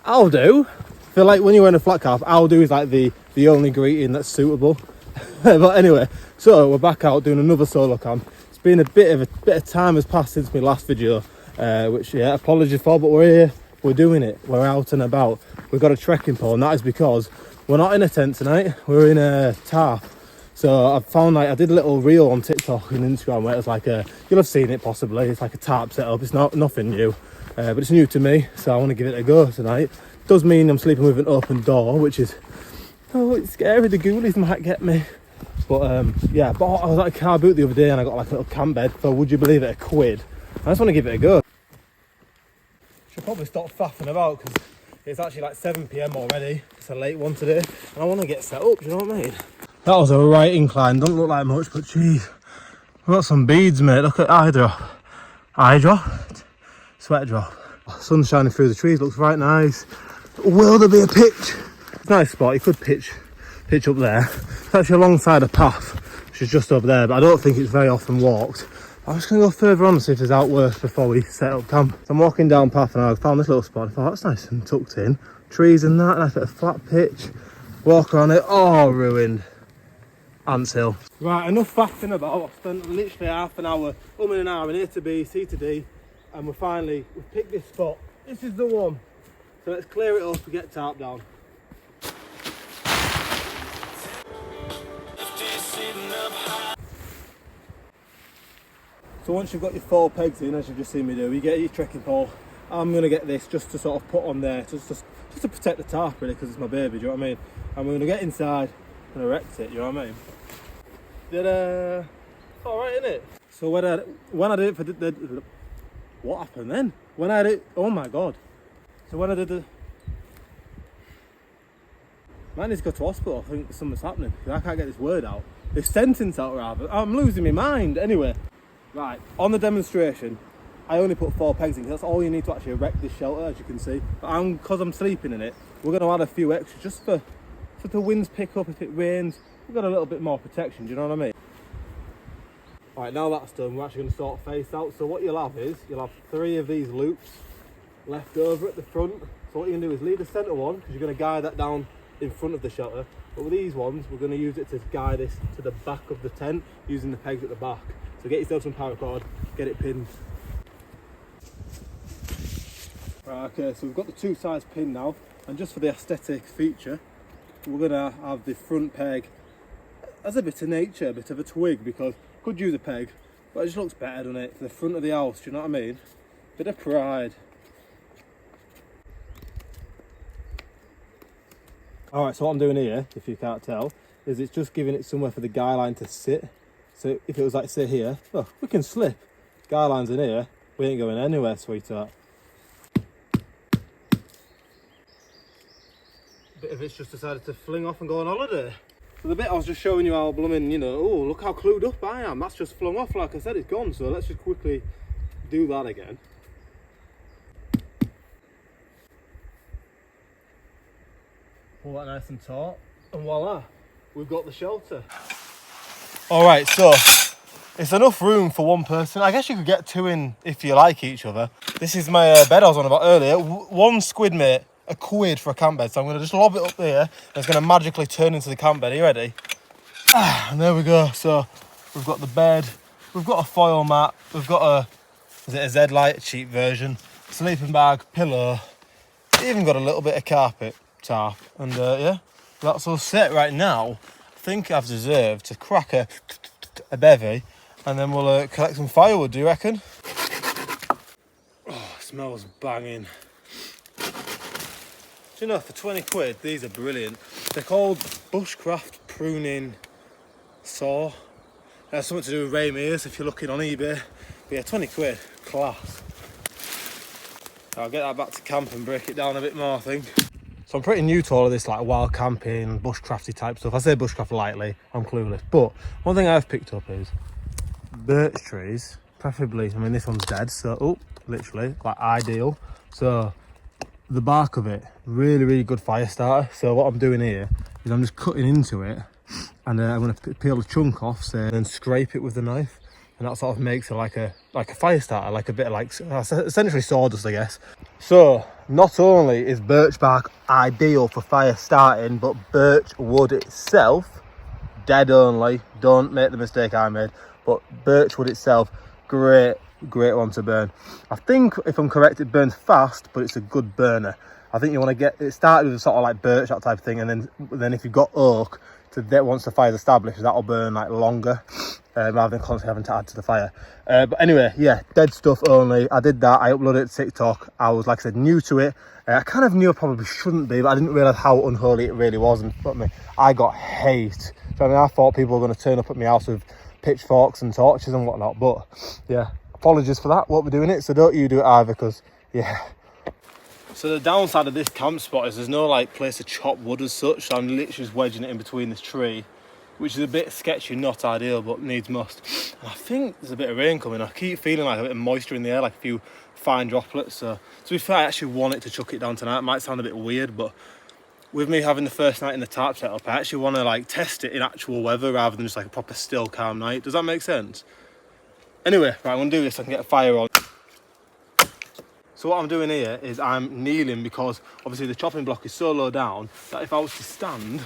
I'll do. I feel like when you're wearing a flat cap, I'll do is like the only greeting that's suitable. But anyway, so we're back out doing another solo camp. It's been a bit of time has passed since my last video, which yeah, apologies for, but we're here, we're doing it, we're out and about. We've got a trekking pole, and that is because we're not in a tent tonight, we're in a tarp. So I found, like, I did a little reel on TikTok and Instagram where it's like you'll have seen it possibly, it's like a tarp setup. It's nothing new, but it's new to me, so I want to give it a go tonight. It does mean I'm sleeping with an open door, which is, oh, it's scary, the ghoulies might get me. But yeah, but I was at a car boot the other day and I got like a little camp bed for, would you believe it, £1. I just want to give it a go. Should probably stop faffing about because it's actually like 7 PM already. It's a late one today and I want to get set up, you know what I mean? That was a right incline, doesn't look like much, but geez, we've got some beads, mate. Look at eye drop, sweat drop. Sun's shining through the trees, looks right nice. Will there be a pitch? It's a nice spot, you could pitch up there. It's actually alongside a path, which is just over there, but I don't think it's very often walked. I'm just going to go further on and see if there's outworks before we set up camp. So I'm walking down path and I found this little spot. I thought, that's nice and tucked in. Trees and that, nice bit of flat pitch. Walk around it, all ruined. Ants hill. Right, enough faffing about. I've spent literally half an hour, and an A to B, C to D, and we've picked this spot. This is the one. So let's clear it up and get tarp down. So once you've got your 4 pegs in, as you've just seen me do, you get your trekking pole. I'm going to get this just to sort of put on there, just to protect the tarp really, because it's my baby, do you know what I mean? And we're going to get inside and erect it, you know what I mean? Alright, innit? So when I did it for the what happened then? When I did, oh my god. So when I did I need to go to hospital, I think something's happening. I can't get this word out. This sentence out rather. I'm losing my mind. Anyway. Right, on the demonstration, I only put 4 pegs in because that's all you need to actually erect this shelter, as you can see. But because I'm sleeping in it, we're going to add a few extras just for if the winds pick up, if it rains, we've got a little bit more protection, do you know what I mean? Right, now that's done, we're actually going to sort of face out. So what you'll have is, you'll have 3 of these loops left over at the front. So what you can do is leave the centre one, because you're going to guide that down in front of the shelter. But with these ones, we're going to use it to guide this to the back of the tent, using the pegs at the back. So get yourself some paracord, get it pinned. Right, okay, so we've got the 2 sides pinned now, and just for the aesthetic feature, we're going to have the front peg as a bit of nature, a bit of a twig, because I could use a peg, but it just looks better, doesn't it, for the front of the house, do you know what I mean? Bit of pride. Alright, so what I'm doing here, if you can't tell, is it's just giving it somewhere for the guy line to sit. So if it was like, say here, look, we can slip. Guy line's in here, we ain't going anywhere, sweetheart. Bit of it's just decided to fling off and go on holiday. So the bit I was just showing you how blooming, you know, oh, look how clued up I am. That's just flung off, like I said, it's gone. So let's just quickly do that again. Pull that nice and taut, and voila, we've got the shelter. Alright, so it's enough room for 1 person. I guess you could get 2 in if you like each other. This is my bed I was on about earlier. 1 squid, mate, £1 for a camp bed. So I'm going to just lob it up there, and it's going to magically turn into the camp bed. Are you ready? And there we go. So we've got the bed, we've got a foil mat, we've got a Z-Lite, cheap version, sleeping bag, pillow, even got a little bit of carpet, tarp, and yeah, that's all set right now. I think I've deserved to crack a bevy, and then we'll collect some firewood, do you reckon? Oh, it smells banging. Do you know, for 20 quid, these are brilliant. They're called Bushcraft pruning saw. That's something to do with Ray Mears if you're looking on eBay. But yeah, 20 quid, class. I'll get that back to camp and break it down a bit more, I think. So I'm pretty new to all of this, like wild camping, bushcrafty type stuff. I say bushcraft lightly, I'm clueless. But one thing I've picked up is birch trees, preferably, I mean this one's dead, so, oh, literally, like ideal. So the bark of it, really good fire starter. So what I'm doing here is I'm just cutting into it, and I'm going to peel a chunk off, say, and then scrape it with the knife. And that sort of makes it like a fire starter, like a bit of like, essentially sawdust, I guess. So not only is birch bark ideal for fire starting, but birch wood itself, dead only, don't make the mistake I made, but birch wood itself, great one to burn. I think, if I'm correct, it burns fast, but it's a good burner. I think you want to get it started with sort of like birch, that type of thing, and then if you've got oak, once the fire's established, that'll burn like longer, rather than constantly having to add to the fire. But anyway, yeah, dead stuff only. I did that. I uploaded it to TikTok. I was, like I said, new to it. I kind of knew I probably shouldn't be, but I didn't realise how unholy it really was. And fuck me, I got hate. So, I mean, I thought people were going to turn up at my house with pitchforks and torches and whatnot. But yeah, apologies for that. Won't be doing it. So don't you do it either, because yeah. So the downside of this camp spot is there's no like place to chop wood as such. So I'm literally just wedging it in between this tree, which is a bit sketchy, not ideal, but needs must. And I think there's a bit of rain coming. I keep feeling like a bit of moisture in the air, like a few fine droplets. So to be fair, I actually want it to chuck it down tonight. It might sound a bit weird, but with me having the first night in the tarp setup, I actually want to like test it in actual weather rather than just like a proper still, calm night. Does that make sense? Anyway, right, I'm gonna do this so I can get a fire on. So what I'm doing here is I'm kneeling because obviously the chopping block is so low down that if I was to stand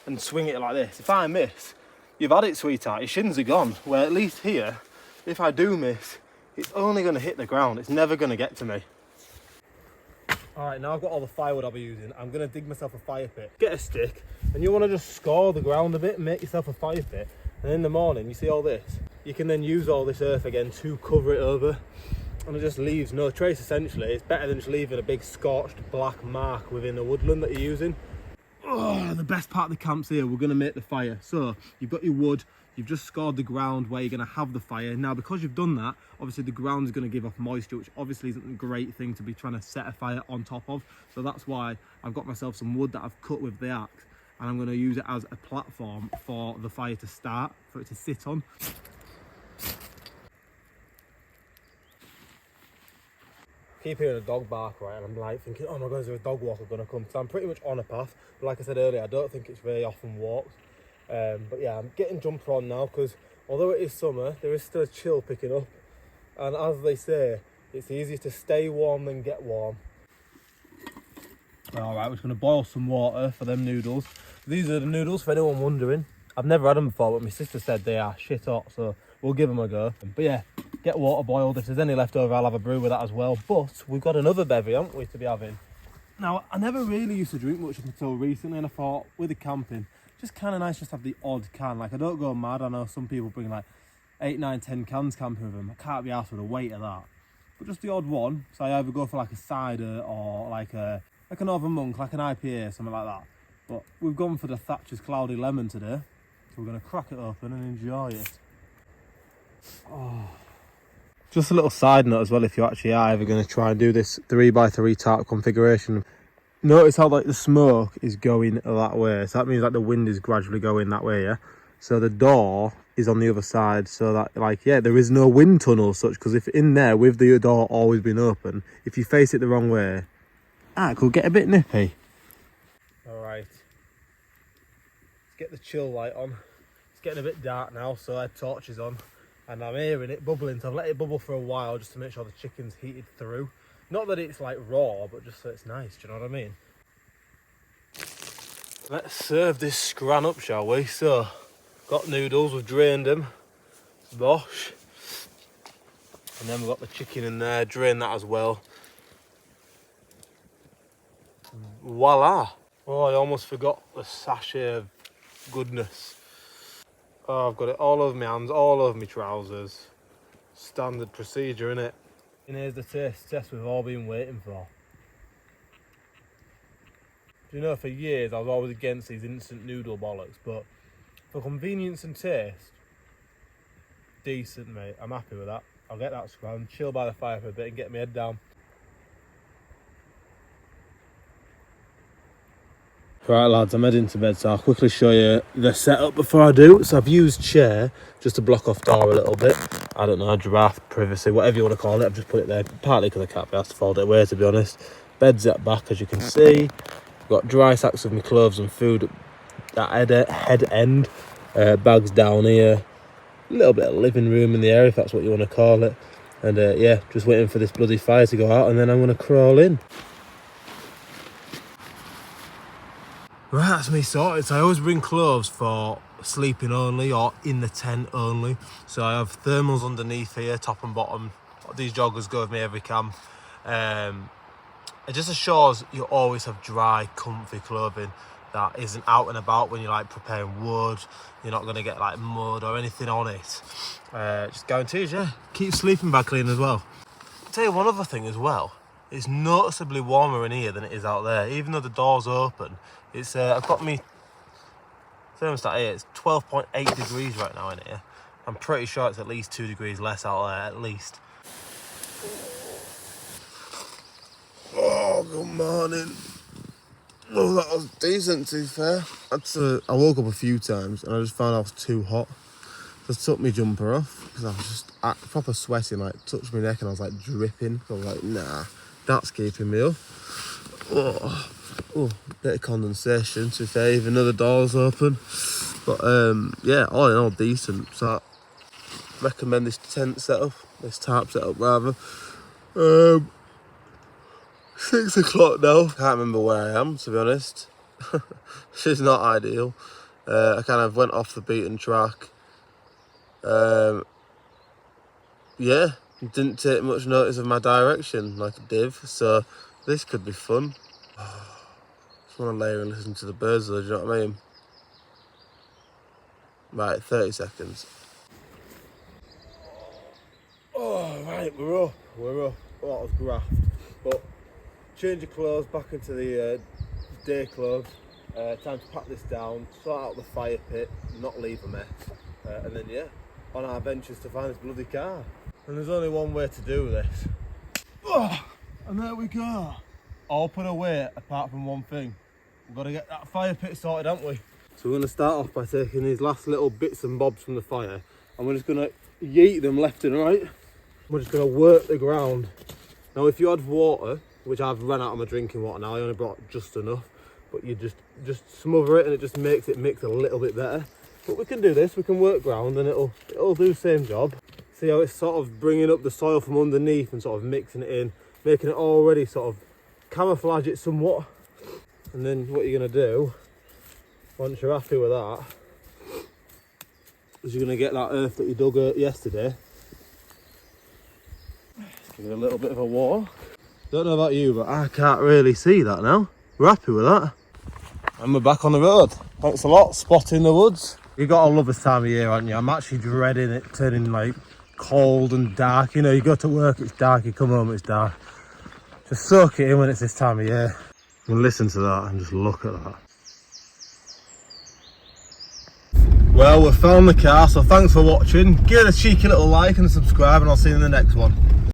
and swing it like this, if I miss, you've had it, sweetheart, your shins are gone. Where at least here, if I do miss, it's only going to hit the ground. It's never going to get to me. Alright, now I've got all the firewood I'll be using. I'm going to dig myself a fire pit. Get a stick, and you want to just score the ground a bit and make yourself a fire pit. And in the morning, you see all this? You can then use all this earth again to cover it over. And it just leaves no trace, essentially. It's better than just leaving a big scorched black mark within the woodland that you're using. Oh, the best part of the camp's here. We're going to make the fire. So you've got your wood, you've just scored the ground where you're going to have the fire. Now, because you've done that, obviously the ground is going to give off moisture, which obviously isn't a great thing to be trying to set a fire on top of. So that's why I've got myself some wood that I've cut with the axe, and I'm going to use it as a platform for the fire to start, for it to sit on. Keep hearing a dog bark, right, and I'm like thinking, oh my god, is there a dog walker gonna come? Because I'm pretty much on a path, but like I said earlier, I don't think it's very often walked. But yeah, I'm getting jumper on now, because although it is summer, there is still a chill picking up, and as they say, it's easier to stay warm than get warm. Alright, we're just gonna boil some water for them noodles. These are the noodles, for anyone wondering. I've never had them before, but my sister said they are shit hot, so we'll give them a go. But yeah, get water boiled. If there's any left over, I'll have a brew with that as well. But we've got another bevy, haven't we, to be having. Now, I never really used to drink much until recently, and I thought, with the camping, just kind of nice just to have the odd can. Like, I don't go mad. I know some people bring like 8, 9, 10 cans camping with them. I can't be arsed with the weight of that. But just the odd one. So I either go for like a cider or like an Northern Monk, like an IPA, something like that. But we've gone for the Thatcher's Cloudy Lemon today. So we're going to crack it open and enjoy it. Oh. Just a little side note as well, if you actually are ever going to try and do this 3x3 tarp configuration, notice how like the smoke is going that way. So that means like the wind is gradually going that way, yeah? So the door is on the other side, so that like, yeah, there is no wind tunnel as such, because if in there with the door always been open, if you face it the wrong way, it could get a bit nippy. Alright, let's get the chill light on. It's getting a bit dark now, so I had torches on. And I'm hearing it bubbling, so I've let it bubble for a while just to make sure the chicken's heated through. Not that it's like raw, but just so it's nice, do you know what I mean? Let's serve this scran up, shall we? So, got noodles, we've drained them. Bosh. And then we've got the chicken in there, drain that as well. Voila! Oh, I almost forgot the sachet of goodness. Oh, I've got it all over my hands, all over my trousers. Standard procedure, innit? And here's the taste test we've all been waiting for. Do you know, for years I was always against these instant noodle bollocks, but for convenience and taste, decent, mate. I'm happy with that. I'll get that scran, chill by the fire for a bit and get my head down. Right lads, I'm heading to bed, so I'll quickly show you the setup before I do. So I've used chair just to block off door a little bit. I don't know, giraffe, privacy, whatever you want to call it. I've just put it there, partly because I can't be asked to fold it away, to be honest. Bed's at back, as you can see. I've got dry sacks of my clothes and food at that head end. Bags down here. A little bit of living room in the area, if that's what you want to call it. And yeah, just waiting for this bloody fire to go out, and then I'm going to crawl in. Right, that's me sorted. So I always bring clothes for sleeping only or in the tent only. So I have thermals underneath here, top and bottom. These joggers go with me every camp. It just assures you always have dry, comfy clothing that isn't out and about when you're like preparing wood. You're not going to get like mud or anything on it. Just guarantees, yeah. Keep sleeping bag clean as well. I'll tell you one other thing as well. It's noticeably warmer in here than it is out there. Even though the door's open, it's I've got me thermostat here. It's 12.8 degrees right now in here. I'm pretty sure it's at least 2 degrees less out there, at least. Oh, good morning. Oh, that was decent, to be fair. I woke up a few times and I just found I was too hot. Just took my jumper off because I was just proper sweating, like touched my neck and I was like dripping. I was like, nah, that's keeping me up. Oh, bit of condensation, to be fair, even though the door's open. But yeah, all in all decent. So I recommend this tent setup, this tarp setup rather. 6 o'clock now. Can't remember where I am, to be honest. It's not ideal. I kind of went off the beaten track. Yeah, didn't take much notice of my direction like a div, so this could be fun. Just want to lay here and listen to the birds though, do you know what I mean? Right, 30 seconds. Oh, right, we're up. Oh, that was graft. But change your clothes back into the day clothes. Time to pack this down, sort out the fire pit, not leave a mess. And then, yeah, on our ventures to find this bloody car. And there's only one way to do this. Oh, and there we go. All put away apart from one thing. We've got to get that fire pit sorted, haven't we? So we're going to start off by taking these last little bits and bobs from the fire and we're just going to yeet them left and right. We're just going to work the ground. Now if you had water, which I've run out of my drinking water now, I only brought just enough, but you just smother it and it just makes it mix a little bit better. But we can do this, we can work ground and it'll do the same job. See how it's sort of bringing up the soil from underneath and sort of mixing it in, making it already sort of camouflage it somewhat. And then what you're going to do, once you're happy with that, is you're going to get that earth that you dug yesterday. Just give it a little bit of a walk. Don't know about you, but I can't really see that now. We're happy with that. And we're back on the road. Thanks a lot, spotting the woods. You gotta love this time of year, haven't you? I'm actually dreading it turning like cold and dark. You know, you go to work, it's dark, you come home, it's dark. Just soak it in when it's this time of year. And listen to that and just look at that. Well, we've found the car, so thanks for watching. Give it a cheeky little like and subscribe, and I'll see you in the next one.